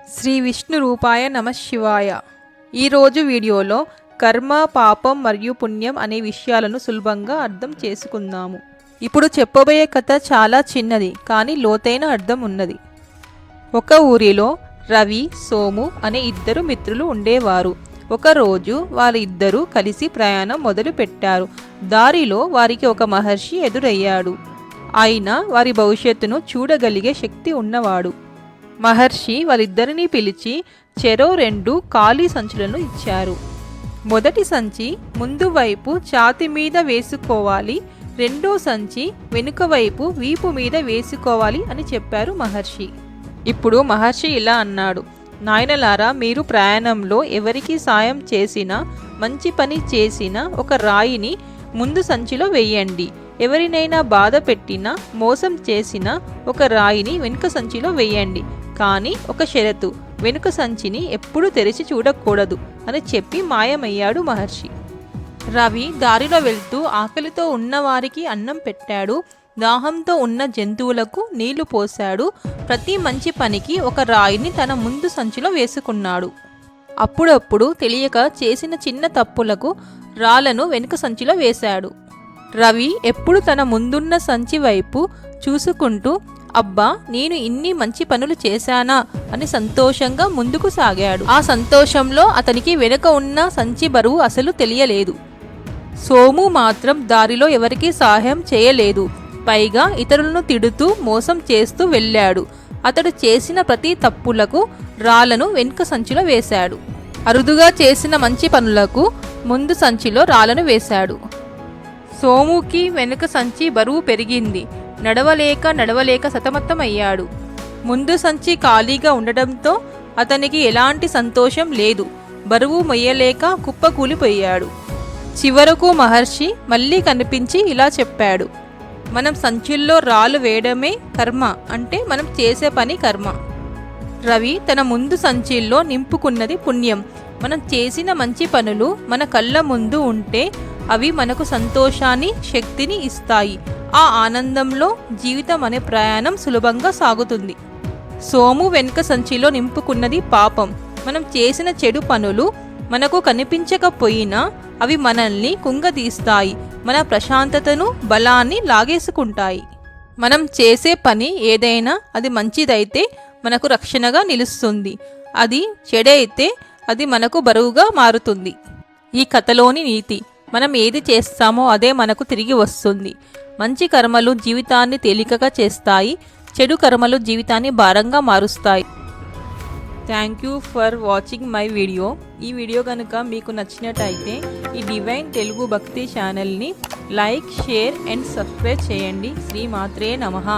శ్రీ విష్ణు రూపాయ నమః శివాయ. ఈరోజు వీడియోలో కర్మ, పాపం మరియు పుణ్యం అనే విషయాలను సులభంగా అర్థం చేసుకుందాము. ఇప్పుడు చెప్పబోయే కథ చాలా చిన్నది కానీ లోతైన అర్థం ఉన్నది. ఒక ఊరిలో రవి, సోము అనే ఇద్దరు మిత్రులు ఉండేవారు. ఒకరోజు వారిద్దరూ కలిసి ప్రయాణం మొదలు పెట్టారు. దారిలో వారికి ఒక మహర్షి ఎదురయ్యాడు. ఆయన వారి భవిష్యత్తును చూడగలిగే శక్తి ఉన్నవాడు. మహర్షి వారిద్దరినీ పిలిచి చెరో 2 ఖాళీ సంచులను ఇచ్చారు. మొదటి సంచి ముందు వైపు ఛాతి మీద వేసుకోవాలి, రెండో సంచి వెనుక వైపు వీపు మీద వేసుకోవాలి అని చెప్పారు మహర్షి. ఇప్పుడు మహర్షి ఇలా అన్నాడు: నాయనలారా, మీరు ప్రయాణంలో ఎవరికి సాయం చేసినా, మంచి పని చేసినా ఒక రాయిని ముందు సంచిలో వేయండి. ఎవరినైనా బాధ పెట్టినా, మోసం చేసినా ఒక రాయిని వెనుక సంచిలో వేయండి. కానీ ఒక షరతు, వెనుక సంచిని ఎప్పుడూ తెరిచి చూడకూడదు అని చెప్పి మాయమయ్యాడు మహర్షి. రవి దారిలో వెళ్తూ ఆకలితో ఉన్నవారికి అన్నం పెట్టాడు, దాహంతో ఉన్న జంతువులకు నీళ్లు పోశాడు. ప్రతి మంచి పనికి ఒక రాయిని తన ముందు సంచిలో వేసుకున్నాడు. అప్పుడప్పుడు తెలియక చేసిన చిన్న తప్పులకు రాళ్లను వెనుక సంచిలో వేశాడు. రవి ఎప్పుడు తన ముందున్న సంచి వైపు చూసుకుంటూ, అబ్బా, నేను ఇన్ని మంచి పనులు చేశానా అని సంతోషంగా ముందుకు సాగాడు. ఆ సంతోషంలో అతనికి వెనుక ఉన్న సంచి బరువు అసలు తెలియలేదు. సోము మాత్రం దారిలో ఎవరికీ సహాయం చేయలేదు. పైగా ఇతరులను తిడుతూ మోసం చేస్తూ వెళ్ళాడు. అతడు చేసిన ప్రతి తప్పులకు రాళ్లను వెనుక సంచిలో వేశాడు. అరుదుగా చేసిన మంచి పనులకు ముందు సంచిలో రాళ్లను వేశాడు. సోముకి వెనుక సంచి బరువు పెరిగింది. నడవలేక సతమతమయ్యాడు. ముందు సంచి ఖాళీగా ఉండడంతో అతనికి ఎలాంటి సంతోషం లేదు. బరువు మొయ్యలేక కుప్పకూలిపోయాడు. చివరకు మహర్షి మళ్ళీ కనిపించి ఇలా చెప్పాడు: మనం సంచుల్లో రాళ్ళు వేయడమే కర్మ, అంటే మనం చేసే పని కర్మ. రవి తన ముందు సంచిల్లో నింపుకున్నది పుణ్యం. మనం చేసిన మంచి పనులు మన కళ్ళ ముందు ఉంటే అవి మనకు సంతోషాన్ని, శక్తిని ఇస్తాయి. ఆ ఆనందంలో జీవితం అనే ప్రయాణం సులభంగా సాగుతుంది. సోము వెనుక సంచిలో నింపుకున్నది పాపం. మనం చేసిన చెడు పనులు మనకు కనిపించకపోయినా అవి మనల్ని కుంగదీస్తాయి, మన ప్రశాంతతను, బలాన్ని లాగేసుకుంటాయి. మనం చేసే పని ఏదైనా అది మంచిదైతే మనకు రక్షణగా నిలుస్తుంది. అది చెడైతే అది మనకు బరువుగా మారుతుంది. ఈ కథలోని నీతి: మనం ఏది చేస్తామో అదే మనకు తిరిగి వస్తుంది. మంచి కర్మలు జీవితాన్ని తేలికగా చేస్తాయి, చెడు కర్మలు జీవితాన్ని భారంగా మారుస్తాయి. Thank you for watching my video. ఈ వీడియో కనుక మీకు నచ్చినట్టయితే ఈ డివైన్ తెలుగు భక్తి ఛానల్ని లైక్, షేర్ అండ్ సబ్స్క్రైబ్ చేయండి. శ్రీ మాత్రే నమః.